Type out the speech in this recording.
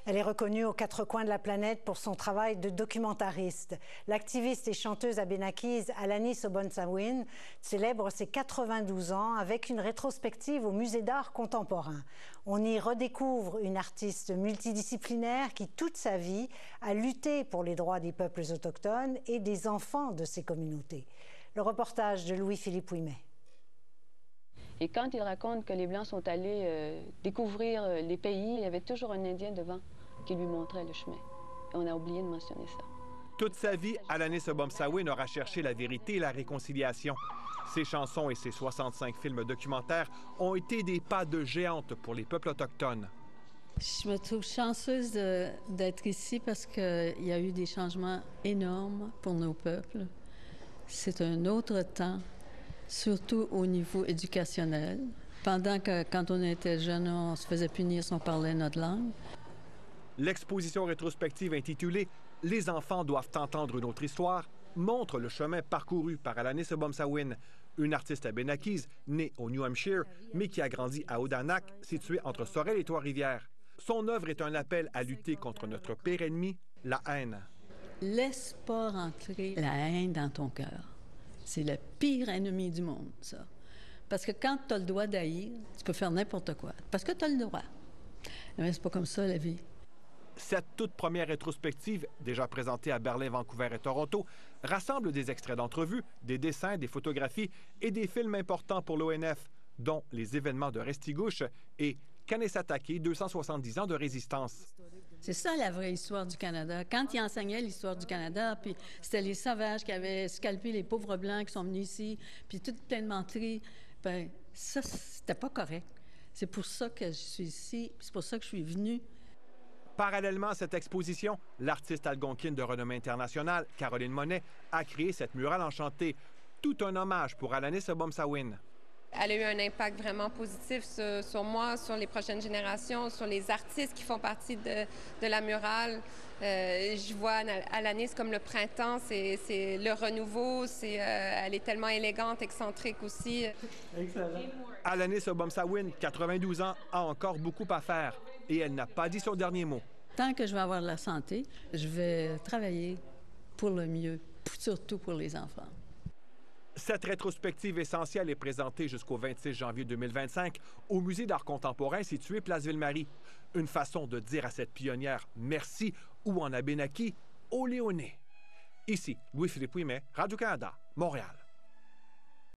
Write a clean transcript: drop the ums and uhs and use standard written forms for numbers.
Elle est reconnue aux quatre coins de la planète pour son travail de documentariste. L'activiste et chanteuse abénaquise Alanis Obonsawin célèbre ses 92 ans avec une rétrospective au Musée d'art contemporain. On y redécouvre une artiste multidisciplinaire qui, toute sa vie, a lutté pour les droits des peuples autochtones et des enfants de ces communautés. Le reportage de Louis-Philippe Ouimet. Et quand il raconte que les Blancs sont allés découvrir les pays, il y avait toujours un Indien devant qui lui montrait le chemin. Et on a oublié de mentionner ça. Toute sa vie, Alanis Obonsawin aura cherché la vérité et la réconciliation. Ses chansons et ses 65 films documentaires ont été des pas de géante pour les peuples autochtones. Je me trouve chanceuse d'être ici parce qu'il y a eu des changements énormes pour nos peuples. C'est un autre temps, surtout au niveau éducationnel. Pendant que, quand on était jeune, on se faisait punir si on parlait notre langue. L'exposition rétrospective intitulée « Les enfants doivent entendre une autre histoire » montre le chemin parcouru par Alanis Obonsawin, une artiste abénaquise née au New Hampshire, mais qui a grandi à Odanak, situé entre Sorel et Trois-Rivières. Son œuvre est un appel à lutter contre notre pire ennemi, la haine. Laisse pas rentrer la haine dans ton cœur. C'est le pire ennemi du monde, ça. Parce que quand tu as le droit d'haïr, tu peux faire n'importe quoi. Parce que tu as le droit. Mais c'est pas comme ça, la vie. Cette toute première rétrospective, déjà présentée à Berlin, Vancouver et Toronto, rassemble des extraits d'entrevues, des dessins, des photographies et des films importants pour l'ONF, dont les événements de Restigouche et Kanesatake, 270 ans de résistance. C'est ça la vraie histoire du Canada. Quand il enseignait l'histoire du Canada, puis c'était les sauvages qui avaient scalpé les pauvres Blancs qui sont venus ici, puis tout plein de menteries, bien, ça, c'était pas correct. C'est pour ça que je suis ici, c'est pour ça que je suis venue. Parallèlement à cette exposition, l'artiste algonquine de renommée internationale, Caroline Monet, a créé cette murale enchantée, tout un hommage pour Alanis Obonsawin. Elle a eu un impact vraiment positif sur moi, sur les prochaines générations, sur les artistes qui font partie de la murale. Je vois Alanis comme le printemps, c'est le renouveau, elle est tellement élégante, excentrique aussi. Excellent. Alanis Obonsawin, 92 ans, a encore beaucoup à faire et elle n'a pas dit son dernier mot. Tant que je vais avoir de la santé, je vais travailler pour le mieux, surtout pour les enfants. Cette rétrospective essentielle est présentée jusqu'au 26 janvier 2025 au Musée d'art contemporain situé Place Ville-Marie. Une façon de dire à cette pionnière merci ou en abénaki, Oléoné. Ici, Louis-Philippe Ouimet, Radio-Canada, Montréal.